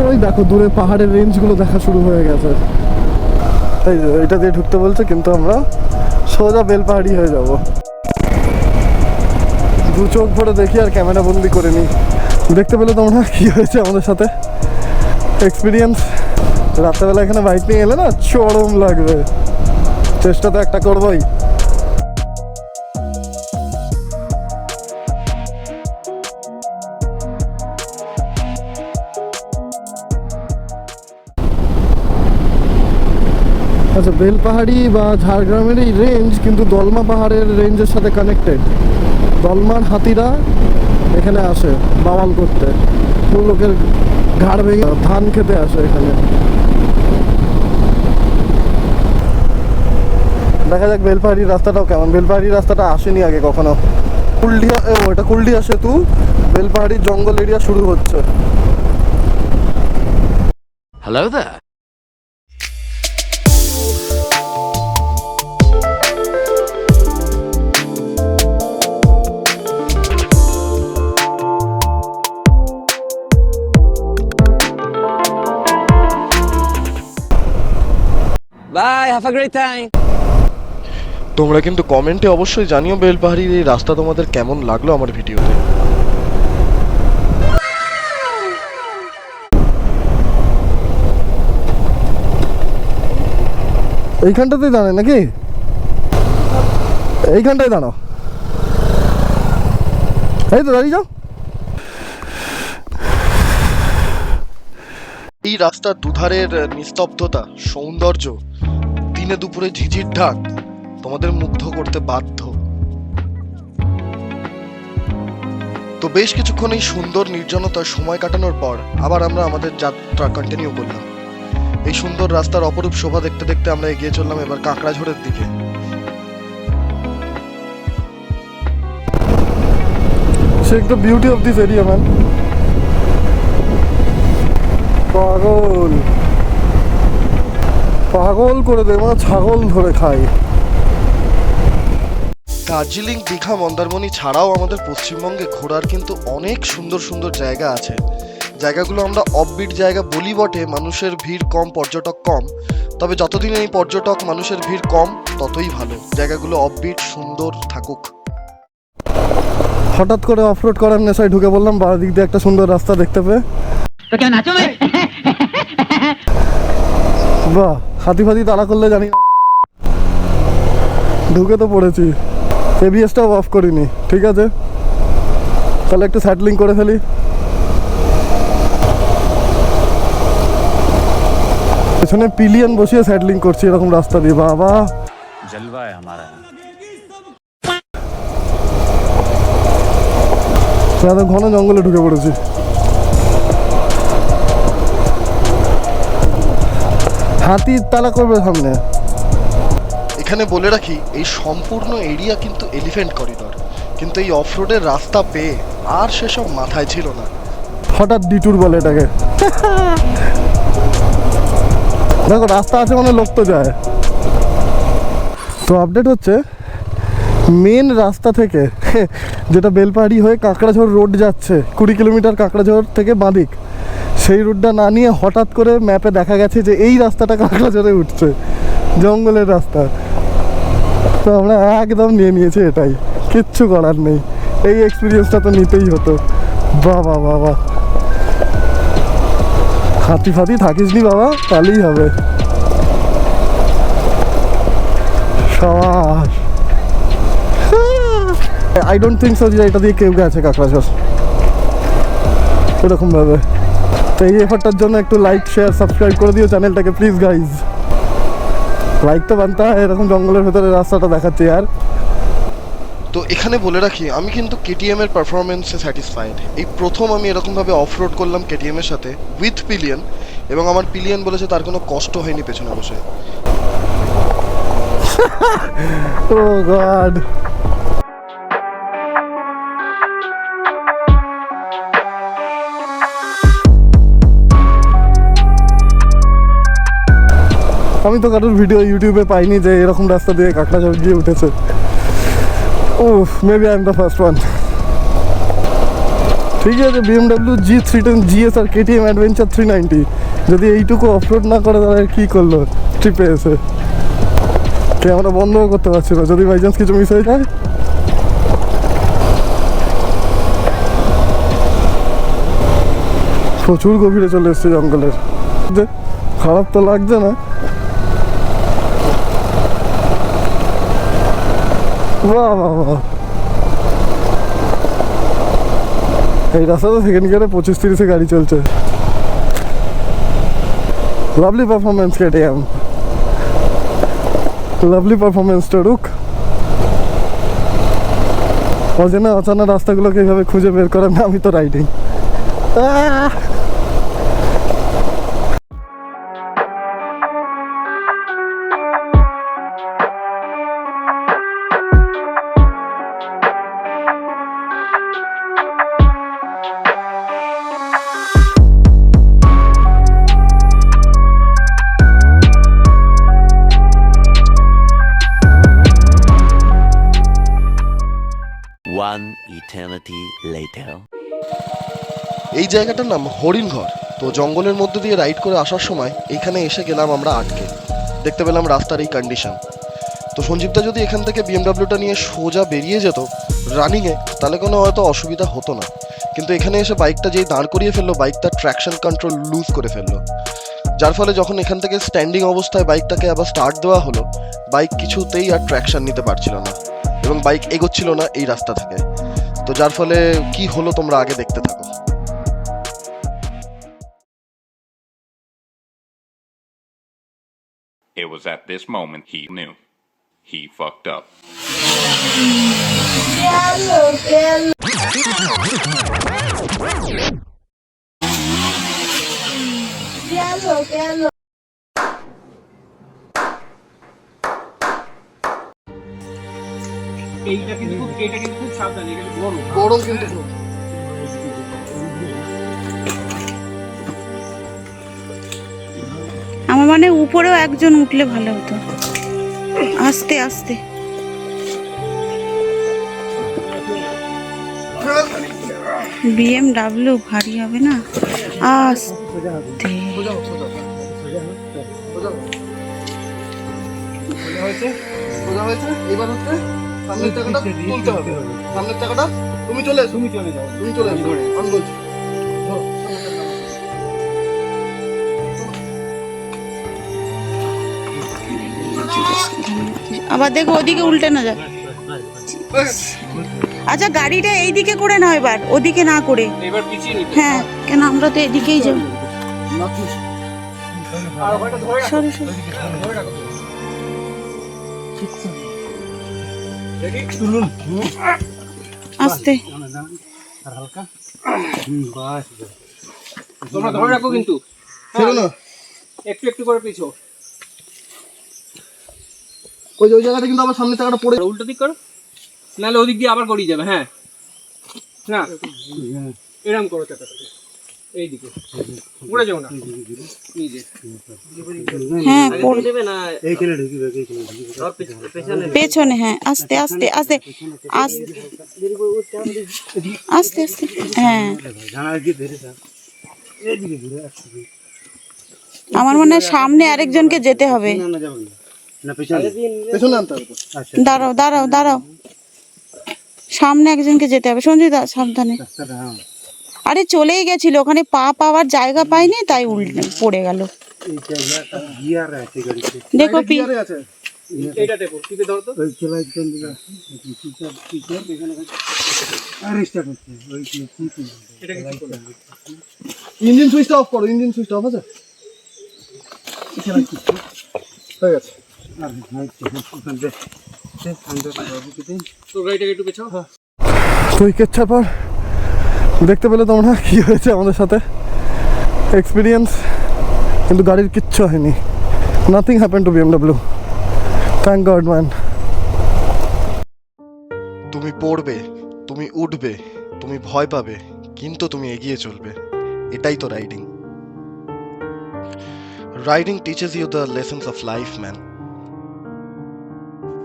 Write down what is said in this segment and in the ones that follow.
ওই দেখো দূরে পাহাড়ের রেঞ্জগুলো দেখা শুরু হয়ে গেছে। এই যে এটা দিয়ে ঢুকতে বলছে, কিন্তু আমরা সোজা বেলপাহাড়ি হয়ে যাব। দু চোখ ভরে দেখি আর ক্যামেরা বন্দি করে নিই। দেখতে পেলে তোমরা কি হয়েছে আমাদের সাথে এক্সপিরিয়েন্স। রাত্রেবেলা এখানে বাইক নিয়ে এলে না চরম লাগবে, চেষ্টা তো একটা করবোই। আচ্ছা, বেলপাহাড়ি বা ঝাড়গ্রামের এই রেঞ্জ কিন্তু দলমা পাহাড়ের রেঞ্জের সাথে কানেক্টেড। দলমার হাতিরা এখানে আসে বাওয়াল করতে, লোকের ঘাড় ভেঙে ধান খেতে আসে এখানে। দেখা যাক বেলপাহাড়ির রাস্তাটাও কেমন। বেলপাহাড়ির রাস্তাটা আসেনি আগে কখনো। কুলডিয়া, ওটা কুলডিয়া সেতু, বেলপাহাড়ির জঙ্গল এরিয়া শুরু হচ্ছে। Hello there. Bye, have a great time. তোমরা কিন্তু কমেন্টে অবশ্যই জানিও বেলপাহাড়ির এই রাস্তা তোমাদের কেমন লাগলো আমার ভিডিওতে। এইখানটাতেই দাঁড়ায় নাকি? এইখানটায় দাঁড়াও, এই তো দাঁড়িয়ে যাও। এই রাস্তার দুধারের নিস্তব্ধতা, সৌন্দর্য, দিনে দুপুরে ঝিঝির ঢাক তোমাদের মুগ্ধ করতে বাধ্য। তো বেশ কিছুক্ষণ এই সুন্দর নির্জনতায় সময় কাটানোর পর আবার আমরা আমাদের যাত্রা কন্টিনিউ করলাম। এই সুন্দর রাস্তার অপরূপ শোভা দেখতে দেখতে আমরা এগিয়ে চললাম এবার কাঁকড়াঝোড়ের দিকে। Check the beauty of this area, man. পাগল পাগল করে দেয়, মানে ছাগল ধরে খায়। দার্জিলিং, দীঘা, মন্দারমণি ছাড়াও আমাদের পশ্চিমবঙ্গে ঘোরার কিন্তু অনেক সুন্দর সুন্দর জায়গা আছে। জায়গাগুলো আমরা অফবিট জায়গা বলি বটে, মানুষের ভিড় কম, পর্যটক কম। তবে যতদিন এই পর্যটক মানুষের ভিড় কম ততই ভালো, জায়গাগুলো অফবিট সুন্দর থাকুক। হঠাৎ করে অফরোড করার নেশায় ঢুকে বললাম বাঁ দিক দিয়ে একটা সুন্দর রাস্তা দেখতে পেয়ে। বাহ, হাতি ফাতি তাড়া করলে জানি না, ঢুকে তো পড়েছি। এবিএসটাও অফ করিনি, ঠিক আছে তাহলে একটু স্যাটলিং করে ফেলি। পেছনে পিলিয়ন বসিয়ে স্যাটলিং করছি এরকম রাস্তা দিয়ে। বাবা জলওয়া আমারা ঘন জঙ্গলে ঢুকে পড়েছি। হাতি তালা করবে সামনে। এখানে বলে রাখি এই সম্পূর্ণ এরিয়া কিন্তু এলিফ্যান্ট করিডর, কিন্তু এই অফরোডের রাস্তা পেয়ে আর সেসব মাথায় ছিল না। হঠাৎ ডিটুর বলে এটাকে। দেখো রাস্তা আছে মানে লোক তো যায়। তো আপডেট হচ্ছে মেন রাস্তা থেকে যেটা বেলপাহাড়ি হয়ে কাঁকড়াঝোড় রোড যাচ্ছে, 20 কিলোমিটার কাঁকড়াঝোড় থেকে বাঁদিক, সেই রুটটা না নিয়ে হঠাৎ করে ম্যাপে দেখা গেছে যে এই রাস্তাটা কাঁকড়াঝোড়ে উঠছে, জঙ্গলের রাস্তা। তো আমরা একদম নিয়ে নিয়েছি এটাই, কিচ্ছু করার নেই। এই এক্সপিরিয়েন্সটা তো নিতেই হতো। বাবা বাবা, হাতি ফাতি থাকিস নি বাবা, তাহলেই হবে। সাবাস। আই ডোন্ট থিঙ্ক সো যে এটা দিয়ে কেউ গেছে কাঁকড়াঝোড় এরকম ভাবে। তো এই এফার্টটার জন্য একটু লাইক, শেয়ার, সাবস্ক্রাইব করে দিও চ্যানেলটাকে প্লিজ গাইজ। লাইক তো বানতে হয়, এরকম জঙ্গলের ভেতরে রাস্তাটা দেখাচ্ছে আর। তো এখানে বলে রাখি আমি কিন্তু কেটিএম এর পারফরমেন্সে স্যাটিসফাইড। এই প্রথম আমি এরকমভাবে অফ রোড করলাম কেটিএম এর সাথে উইথ পিলিয়ন, এবং আমার পিলিয়ন বলেছে তার কোনো কষ্ট হয়নি পেছনে বসে। ও গড। আমি তো কারোর ভিডিও ইউটিউবে পাইনি যে এরকম রাস্তা দিয়ে কাঁকড়াঝোড় গিয়ে উঠেছে। উফ, maybe I am the first one. ঠিকই আছে, BMW G310 GS আর KTM Adventure 390 যদি এইটুকু অফরোড না করে তাহলে কী করলো ট্রিপে এসে। ক্যামেরা বন্ধও করতে পারছি না, যদি বাই চান্স কিছু মিস হয়ে যায়। প্রচুর গভীরে চলে এসছে জঙ্গলের, যে খারাপ তো লাগছে না। বাহ বাহ বাহ, এই রাস্তাটা সেকেন্ড গিয়ারে 25-30-এ গাড়ি চলছে। Lovely performance KTM, lovely performance torque. অজানা অচানা রাস্তাগুলোকে এইভাবে খুঁজে বের করার নামই তো রাইডিং। One eternity later. এই জায়গাটার নাম হরিণঘর। তো জঙ্গলের মধ্যে দিয়ে রাইড করে আসার সময় এইখানে এসে গেলাম আমরা আটকে, দেখতে পেলাম রাস্তার এই কন্ডিশন। তো সঞ্জীবদা যদি এখান থেকে BMWটা নিয়ে সোজা বেরিয়ে যেত রানিংয়ে তাহলে কোনো হয়তো অসুবিধা হতো না, কিন্তু এখানে এসে বাইকটা যেই দাঁড় করিয়ে ফেললো বাইকটা ট্র্যাকশন কন্ট্রোল লুজ করে ফেললো, যার ফলে যখন এখান থেকে স্ট্যান্ডিং অবস্থায় বাইকটাকে আবার স্টার্ট দেওয়া হলো বাইক কিছুতেই আর ট্র্যাকশন নিতে পারছিল না এবং বাইক এগোচ্ছিল না এই রাস্তা থেকে। তো যার ফলে কি হলো তোমরা আগে দেখতে থাকো। It was at this moment he knew. He fucked up. এটা কিন্তু খুব সাবধান, এটা বড় গরম কিন্তু খুব। আমার মানে উপরেও একজন উঠলে ভালো হতো, আস্তে আস্তে। BMW ভারী হবে না, আস্তে। সোজা হয়েছে, এবার হচ্ছে সামনের চাকাটা তুলতে হবে। সামনের চাকাটা তুমি চলে এসো, তুমি চলে যাও। তুমি চলে এসো, আমি বলছি। আবার দেখো ওদিকে উল্টে না যায়। আচ্ছা গাড়িটা এইদিকে করে নাও এবার, ওদিকে না করে। এবার পিছিয়ে নিতে। হ্যাঁ, কেন আমরা তো এদিকেই যাব। আর ওটা ধরে রাখো, সরো সরো। ধরে রাখো। রেডি? তুলুন। আস্তে। আর হালকা। বাস। তোমরা ধরে রাখো কিন্তু। ছেড়ো না, একটু একটু করে পিছো। ওই জায়গাটা কিন্তু আবার সামনের চাকাটা পড়ে। উল্টো দিক করো, নাহলে ওদিক দিয়ে আবার গড়িয়ে যাবে। হ্যাঁ না, এরকম করো চাকাটাকে, এইদিকে উড়ে যাও না নিজে। হ্যাঁ পেছনে, হ্যাঁ আস্তে আস্তে আস্তে আস্তে আস্তে আস্তে। হ্যাঁ আমার মনে হয় সামনে আরেকজনকে যেতে হবে। পেছনে আনতে হবে তো। দাঁড়াও দাঁড়াও দাঁড়াও, সামনে একজনকে যেতে হবে। সঞ্জিতা সাবধানে। আরে চলেই গেছিল, ওখানে পা পাওয়ার জায়গা পাইনি তাই উল্টে পড়ে গেল। দেখো গিয়ারে আছে। এইটা দেখো, টিপে ধরো তো। এটা কিছু করো। ইঞ্জিন সুইচটা অফ করো, ইঞ্জিন সুইচটা অফ আছে? হয়ে গেছে। তো গাড়িটাকে একটু পেছাও। তো এই কেচ্ছার পর দেখতে পেলে তোমরা কি হয়েছে আমাদের সাথে এক্সপিরিয়েন্স, কিন্তু গাড়ির কিচ্ছু হয়নি। Nothing happen to BMW, thank god man. তুমি পড়বে, তুমি উঠবে, তুমি ভয় পাবে, কিন্তু তুমি এগিয়ে চলবে। এটাই তো riding. Riding teaches you the lessons of life man.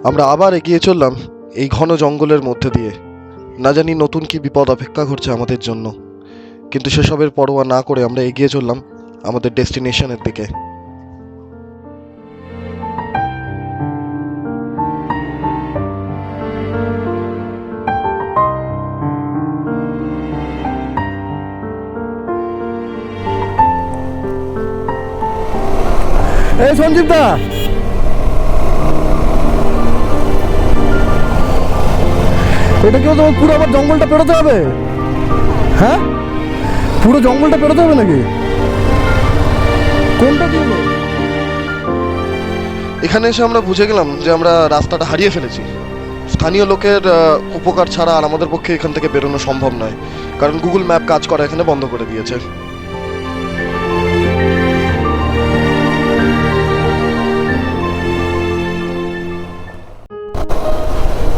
আমরা আবার এগিয়ে চললাম এই ঘন জঙ্গলের মধ্যে দিয়ে। না জানি নতুন কি বিপদ অপেক্ষা করছে আমাদের জন্য। কিন্তু সেসবের পরোয়া না করে আমরা এগিয়ে চললাম আমাদের ডেস্টিনেশনের দিকে। এই সঞ্জীব দা, এটা কি তোমার পুরো আবার জঙ্গলটা পেরোতে হবে? হ্যাঁ, পুরো জঙ্গলটা পেরোতে হবে নাকি? কোনটা কি হলো? এখানে এসে আমরা বুঝে গেলাম যে আমরা রাস্তাটা হারিয়ে ফেলেছি। স্থানীয় লোকের উপকার ছাড়া আর আমাদের পক্ষে এখান থেকে বেরোনো সম্ভব নয়, কারণ গুগল ম্যাপ কাজ করা এখানে বন্ধ করে দিয়েছে।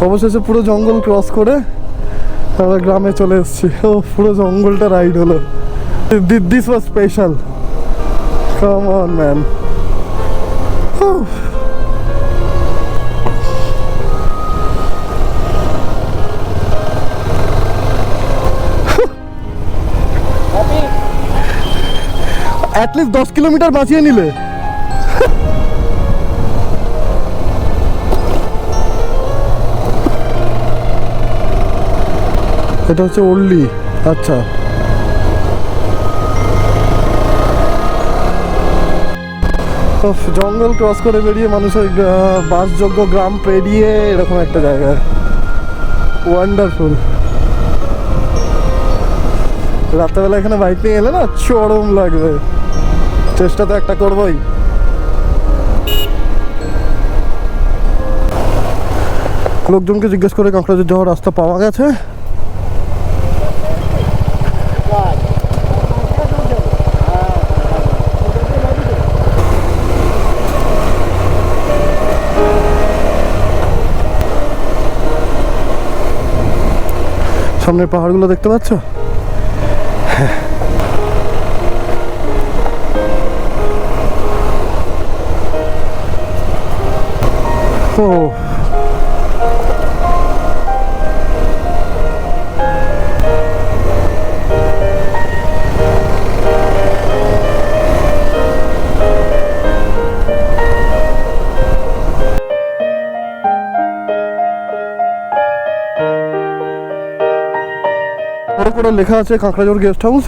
অবশেষে পুরো জঙ্গল ক্রস করে আমরা গ্রামে চলে এসেছি। ও পুরো জঙ্গলটা রাইড হলো। This was special. Come on man. At least 10 kilometre বাঁচিয়ে নিলে। এটা হচ্ছে ওল্ডি। আচ্ছা, জঙ্গল ক্রস করে বেরিয়ে মানুষের বাসযোগ্য গ্রাম পেরিয়ে এরকম একটা জায়গা। ওয়ান্ডারফুল। রাত্রেবেলা এখানে বাইক নিয়ে এলে না চরম লাগবে। চেষ্টা তো একটা করবোই। লোকজনকে জিজ্ঞেস করে কাঁকড়াঝোড় যাওয়ার রাস্তা পাওয়া গেছে। সামনের পাহাড়গুলো দেখতে পাচ্ছ? ও, করে লেখা আছে কাঁকড়াঝোড় গেস্ট হাউস।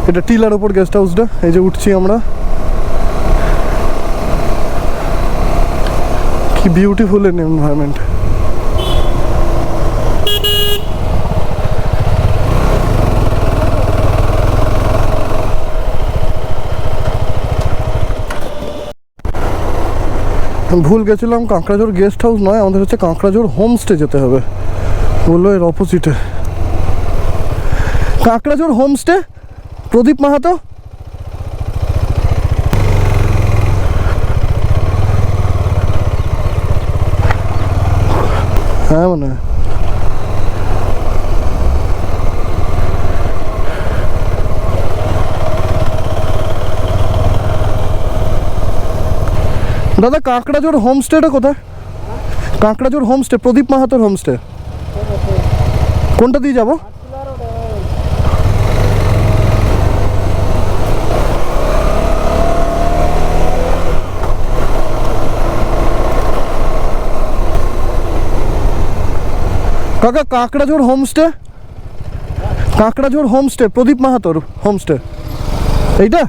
এটা টিলার ওপর গেস্ট হাউসটা। এই যে উঠছি আমরা। কি বিউটিফুল এন এনভায়রনমেন্ট। ভুল গেছিলাম, কাঁকড়াঝোড় গেস্ট হাউস নয়, আমাদের হচ্ছে কাঁকড়াঝোড় হোমস্টে যেতে হবে। বললো এর অপোজিটে কাঁকড়াঝোড় হোমস্টে। প্রদীপ মাহাতো। হ্যাঁ মনে হয়। দাদা কাঁকড়াঝোড় হোমস্টেটা কোথায়? কাঁকড়াঝোড় হোমস্টে, প্রদীপ মাহাতোর হোমস্টে। কোনটা দিয়ে যাবো? কাকা কাঁকড়াঝোড় হোমস্টে, কাঁকড়াঝোড় হোমস্টে, প্রদীপ মাহাতোর হোমস্টে এইটা?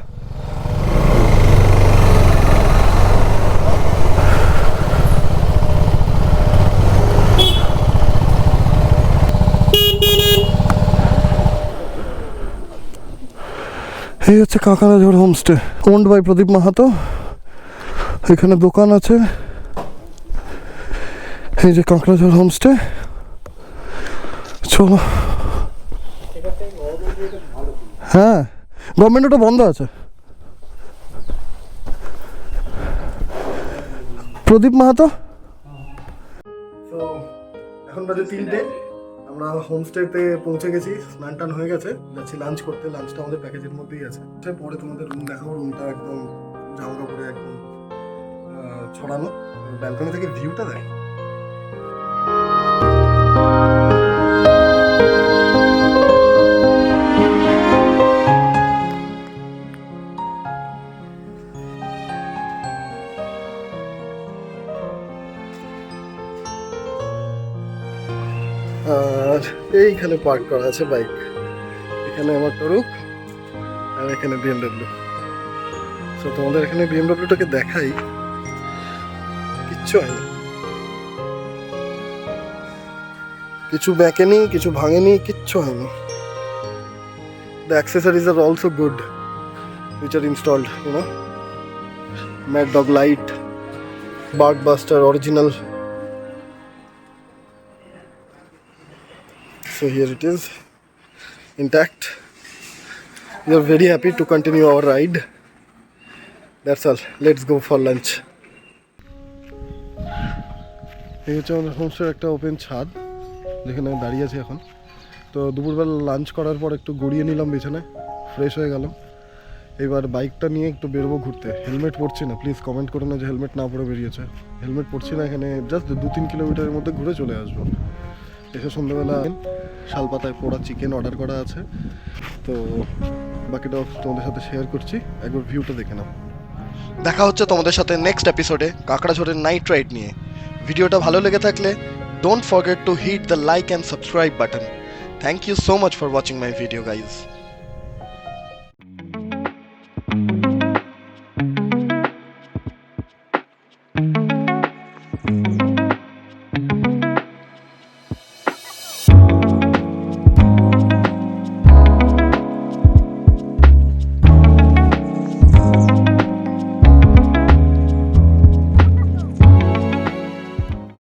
এই হচ্ছে কাঁকড়াঝোড় হোমস্টে, ওন্ড বাই প্রদীপ মাহাতো। এখানে দোকান আছে। এই যে কাঁকড়াঝোড় হোমস্টে। চলো। হ্যাঁ, গভর্নমেন্ট ওটা বন্ধ আছে। প্রদীপ মাহাতো। তো এখন বাজে 3টে। আমরা হোমস্টেতে পৌঁছে গেছি, স্নান টান হয়ে গেছে, যাচ্ছি লাঞ্চ করতে। লাঞ্চটা আমাদের প্যাকেজের মধ্যেই আছে। পরে তোমাদের রুম দেখাবো। রুমটা একদম জামা কাপড়ে একদম ছড়ানো। ব্যালকনি থেকে ভিউটা দেখ। এইখানে পার্ক করা আছে বাইক, এখানে আমার টরুক আর এখানে বিএমডব্লিউ। তো তোমাদের এখানে বিএমডব্লিউটাকে দেখাই, কিচ্ছু হয়নি, কিছু ব্যাকেনি, কিছু ভাঙেনি, কিচ্ছু হয়নি। The accessories are also good which are installed, you know. Mad Dog light, Bark Buster original. So here it is, intact. We are very happy to continue our ride. That's all. Let's go for lunch. এই হচ্ছে আমাদের হোমস্টের একটা open ছাদ, যেখানে আমি দাঁড়িয়ে আছি এখন। তো দুপুরবেলা লাঞ্চ করার পর একটু গড়িয়ে নিলাম বিছানায়, ফ্রেশ হয়ে গেলাম। এবার বাইকটা নিয়ে একটু বেরোবো ঘুরতে। হেলমেট পরছি না, প্লিজ কমেন্ট করে না যে হেলমেট না পরে বেরিয়েছে। হেলমেট পরছি না, এখানে জাস্ট 2-3 কিলোমিটারের মধ্যে ঘুরে চলে আসবো। এসে সন্ধ্যাবেলা শালপাতায় পোড়া চিকেন অর্ডার করা আছে, তো বাকিটা তোমাদের সাথে শেয়ার করছি, একবার ভিউটা দেখে নাও। দেখা হচ্ছে তোমাদের সাথে নেক্সট এপিসোডে কাকড়াঝড়ের নাইট রাইড নিয়ে। ভিডিওটা ভালো লেগে থাকলে don't forget to hit the like and subscribe button. Thank you so much for watching my video, guys.